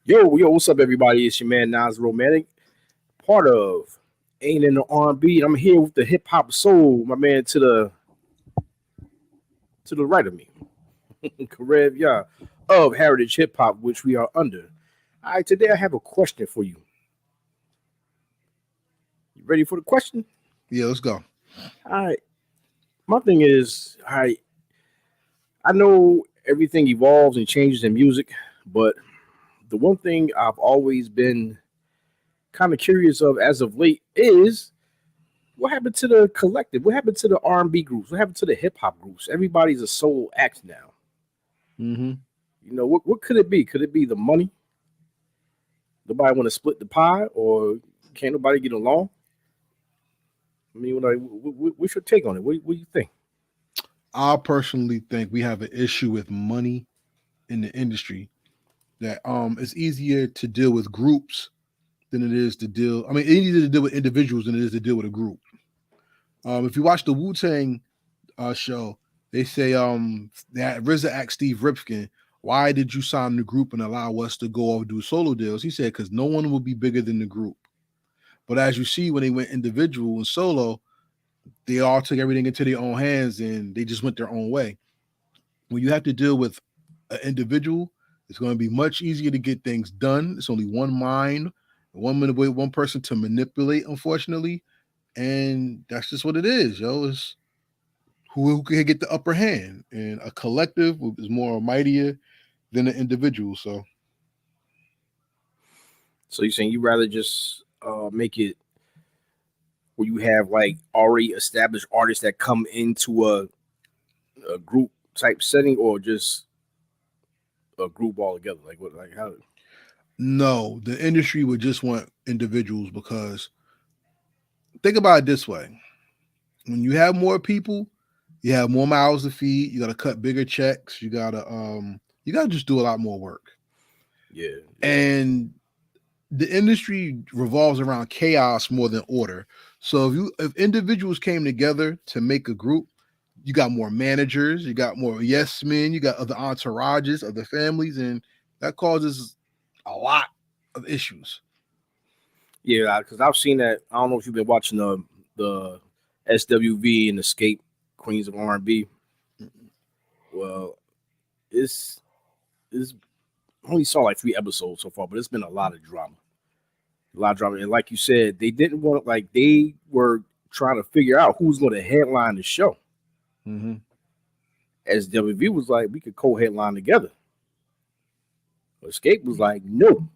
Yo, what's up, everybody? It's your man Nas Romantic, part of Ain't in the R&B. I'm here with the hip hop soul, my man to the right of me, Karev, yeah, of Heritage Hip Hop, which we are under. All right, today I have a question for you. You ready for the question? Yeah, let's go. All right, my thing is, all right, I know everything evolves and changes in music, but the one thing I've always been kind of curious of as of late is what happened to the collective? What happened to the R&B groups? What happened to the hip hop groups? Everybody's a solo act now. Hmm. What could it be? Could it be the money? Nobody want to split the pie, or can't nobody get along? I mean, what's your take on it? What do you think? I personally think we have an issue with money in the industry that it's easier to deal with groups than it is to deal. I mean, it's easier to deal with individuals than it is to deal with a group. If you watch the Wu-Tang show, they say that RZA asked Steve Rifkin, "Why did you sign the group and allow us to go off and do solo deals?" He said, "Because no one will be bigger than the group." But as you see, when they went individual and solo, they all took everything into their own hands and they just went their own way. When you have to deal with an individual, it's going to be much easier to get things done. It's only one mind, one person to manipulate, unfortunately, and that's just what it is, yo. It's who can get the upper hand, and a collective is more mightier than an individual. So So you saying you rather just make it where you have like already established artists that come into a group type setting, or just a group all together? Like what? Like how? no, the industry would just want individuals because think about it this way: when you have more people, you have more mouths to feed. You got to cut bigger checks. You got to just do a lot more work. Yeah, yeah. And the industry revolves around chaos more than order. So if individuals came together to make a group, you got more managers, you got more yes men, you got other entourages, other families, and that causes a lot of issues. Yeah, because I've seen that. I don't know if you've been watching the SWV and Escape Queens of R&B. Well, it's it's I only saw like 3 episodes so far, but it's been a lot of drama. And like you said, they didn't want like they were trying to figure out who's going to headline the show. Mm-hmm. SWV was like, we could co-headline together. Escape was like, no,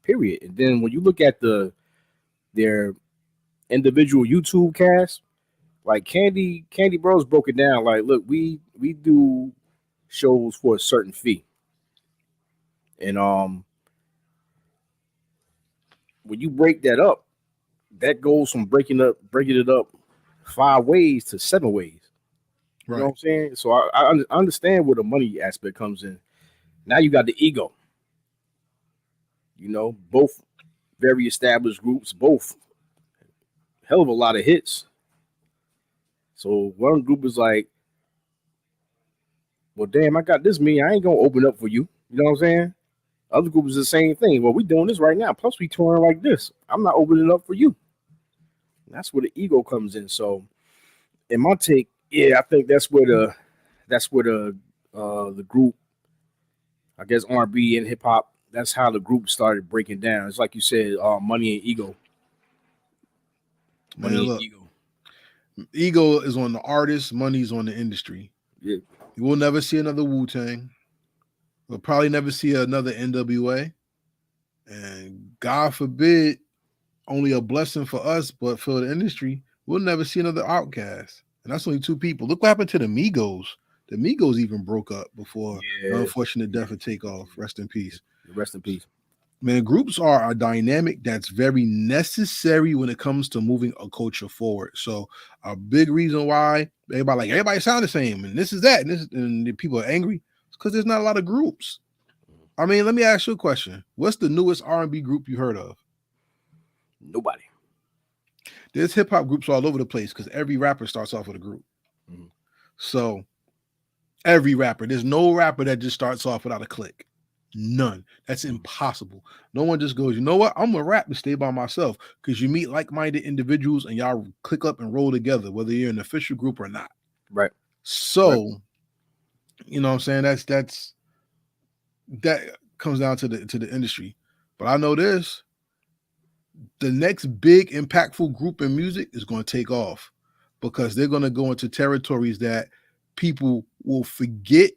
period. And then when you look at their individual YouTube cast, like Candy Bros broke it down. Like, look, we do shows for a certain fee, and when you break that up, that goes from breaking it up 5 ways to 7 ways. You know what Right. I'm saying? So I understand where the money aspect comes in. Now you got the ego. Both very established groups, both hell of a lot of hits. So one group is like, well, damn, I got this many. I ain't gonna open up for you. You know what I'm saying? Other group is the same thing. Well, we doing this right now. Plus, we touring like this. I'm not opening up for you. That's where the ego comes in. So, in my take, yeah, I think that's where the group, I guess R&B and hip hop. That's how the group started breaking down. It's like you said, money and ego, Man, money and look, ego. ego is on the artist, money's on the industry. Yeah, You will never see another Wu-Tang. We'll probably never see another NWA. And God forbid, only a blessing for us, but for the industry, we'll never see another outcast. And that's only two people. Look what happened to the Migos. The Migos even broke up before the yeah, unfortunate yeah. death of Takeoff. Rest in peace. Rest in peace. Man, groups are a dynamic that's very necessary when it comes to moving a culture forward. So a big reason why everybody sound the same and this is that and the people are angry because there's not a lot of groups. I mean, let me ask you a question. What's the newest R&B group you heard of? Nobody. There's hip hop groups all over the place because every rapper starts off with a group. Mhm. So every rapper, there's no rapper that just starts off without a clique. None. That's impossible. No one just goes, you know what? I'm gonna rap and stay by myself, because you meet like-minded individuals and y'all click up and roll together, whether you're an official group or not. Right. So, you know what I'm saying? That comes down to the industry. But I know this: the next big impactful group in music is going to take off, because they're going to go into territories that people will forget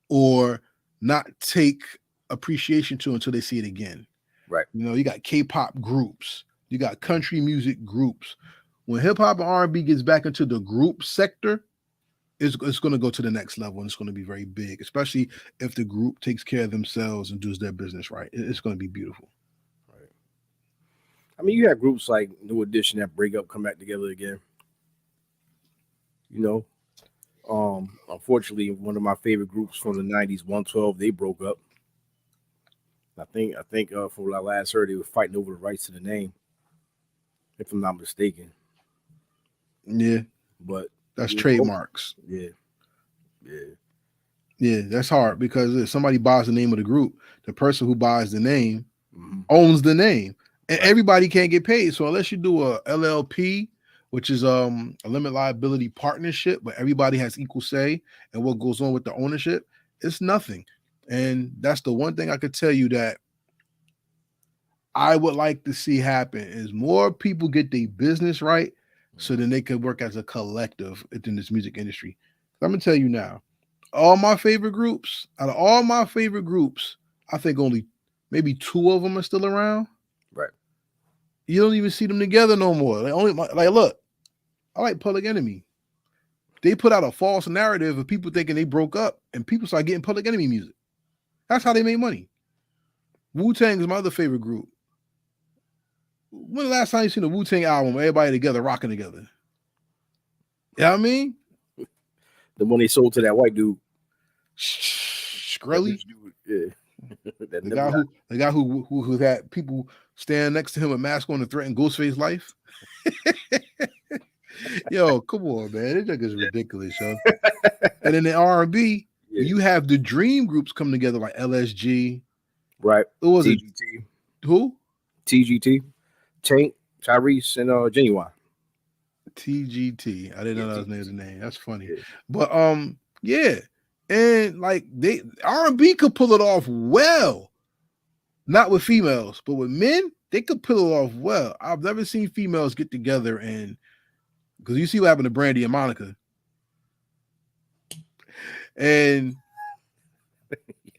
or not take appreciation to until they see it again. Right. You know, you got K-pop groups, you got country music groups. When hip hop and R&B gets back into the group sector, it's going to go to the next level, and it's going to be very big, especially if the group takes care of themselves and does their business right. It's going to be beautiful. Right. I mean, you have groups like New Edition that break up, come back together again. You know, unfortunately, one of my favorite groups from the '90s, 112, they broke up. I think from what I last heard, they were fighting over the rights to the name, if I'm not mistaken. Yeah, But that's trademarks. Yeah. Yeah, that's hard, because if somebody buys the name of the group, the person who buys the name owns the name, and everybody can't get paid. So unless you do a LLP, which is a limit liability partnership, but everybody has equal say and what goes on with the ownership, it's nothing. And that's the one thing I could tell you that I would like to see happen, is more people get their business right, so then they can work as a collective in this music industry. I'm gonna tell you now, out of all my favorite groups, I think only maybe 2 of them are still around. Right. You don't even see them together no more. Look, I like Public Enemy. They put out a false narrative of people thinking they broke up, and people start getting Public Enemy music. That's how they made money. Wu-Tang is my other favorite group. When the last time you seen a Wu-Tang album, everybody together, rocking together? You know what I mean? The one they sold to that white dude. Shkreli? Yeah. The guy who had people stand next to him with mask on to threaten Ghostface life. Yo, come on, man. This is ridiculous, yo. And in the R&B, you have the dream groups come together like LSG. Right. Who was TGT. it? Who? TGT. Tank, Tyrese, and Genuine. TGT. I didn't know that was the name. That's funny. Yeah. But yeah. And like R&B could pull it off well. Not with females, but with men, they could pull it off well. I've never seen females get together, and because you see what happened to Brandy and Monica. And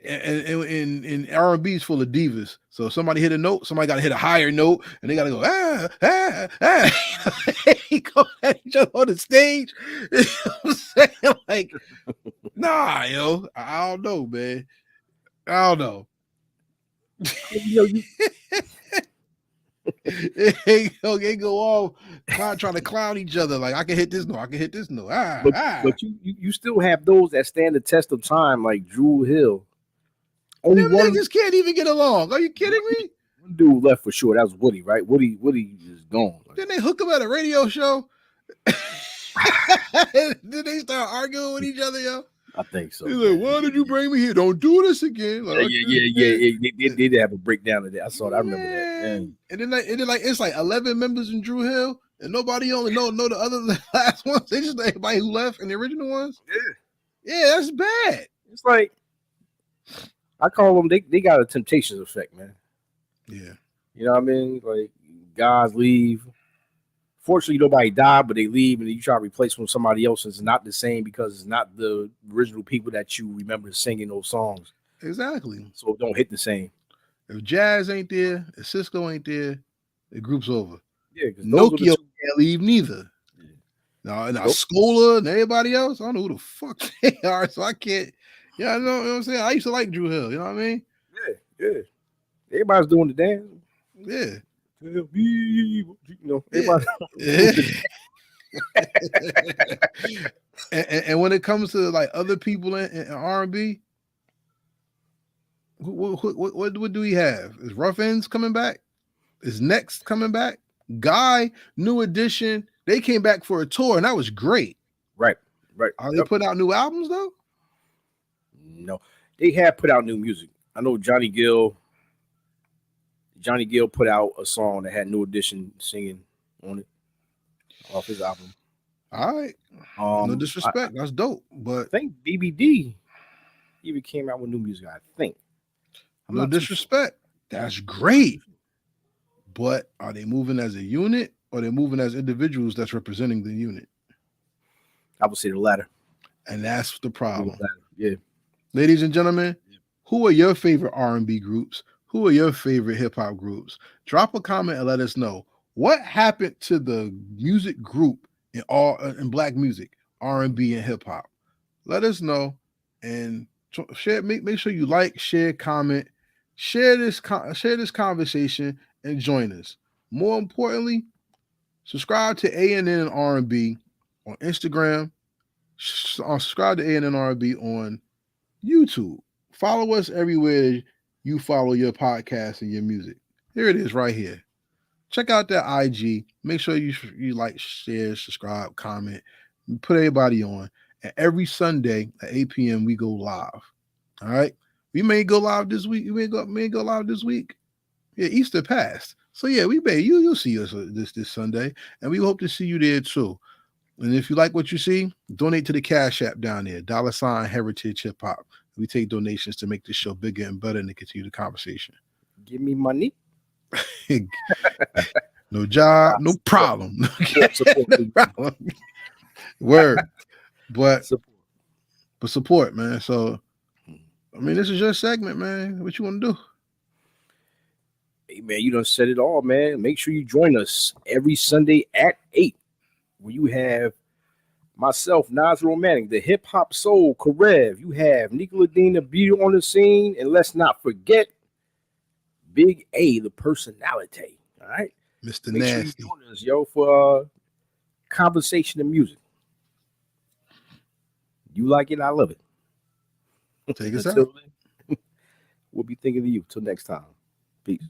R&B is full of divas. So if somebody hit a note, somebody got to hit a higher note, and they got to go They go at each other on the stage. You know what I'm saying? Like, nah, yo, I don't know, man. I don't know. They go all trying to clown each other. Like, I can hit this note, I can hit this note. But you still have those that stand the test of time, like Drew Hill. Only one niggas can't even get along. Are you kidding me? One dude left for sure. That was Woody, right? Woody is gone. Didn't they hook him at a radio show? Did they start arguing with each other, yo? I think so. He's like, why did you bring me here? Don't do this again. Like, yeah. They did have a breakdown of that. I saw that. I remember that. Man. And then it's like 11 members in Drew Hill, and nobody only know the other last ones. They just everybody who left and the original ones. Yeah, that's bad. It's like I call them. They got a Temptations effect, man. Yeah, you know what I mean. Like guys leave. Fortunately, nobody died, but they leave, and you try to replace them with somebody else. It's not the same because it's not the original people that you remember singing those songs. Exactly. So it don't hit the same. If Jazz ain't there, if Cisco ain't there, the group's over. Yeah, because Nokia can't leave neither. Yeah. Now Scola and everybody else, I don't know who the fuck they are, so I can't. Yeah, you know what I'm saying? I used to like Drew Hill, you know what I mean? Yeah. Everybody's doing the dance. Yeah. You know, everybody. And when it comes to like other people in R&B, what do we have? Is Rough Ends coming back? Is Next coming back? Guy, New Edition, they came back for a tour, and that was great. Right. Are they putting out new albums though? No, they have put out new music. I know Johnny Gill put out a song that had New Edition singing on it off his album. All right. No disrespect. That's dope. But I think BBD even came out with new music. I think. No disrespect. That's great. But are they moving as a unit or they moving as individuals that's representing the unit? I would say the latter. And that's the problem. Yeah. Ladies and gentlemen, who are your favorite R&B groups? Who are your favorite hip hop groups? Drop a comment and let us know what happened to the music group in black music, R&B and hip hop. Let us know and share. Make sure you like, share, comment, share this conversation and join us. More importantly, subscribe to A&N and R&B on Instagram. Subscribe to A&N R&B on YouTube. Follow us everywhere you follow your podcast and your music. Here it is right here. Check out that IG. Make sure you like, share, subscribe, comment, put everybody on. And every Sunday at 8 p.m. we go live. All right. We may go live this week. We may go live this week. Yeah, Easter passed. So yeah, you'll see us this Sunday. And we hope to see you there too. And if you like what you see, donate to the Cash App down there, $ Heritage Hip Hop. We take donations to make this show bigger and better and to continue the conversation. Give me money. No job, no problem. No problem. Word. But support, man. So, I mean, this is your segment, man. What you want to do? Hey, man, you done said it all, man. Make sure you join us every Sunday at 8, where you have myself, Nas Romantic, the hip hop soul, Karev. You have Nika LaDean, the beauty on the scene. And let's not forget Big A, the personality. All right? Mr. Make Nasty. sure you join us, yo, for conversation and music. You like it, I love it. Take us out. We'll be thinking of you. Till next time. Peace.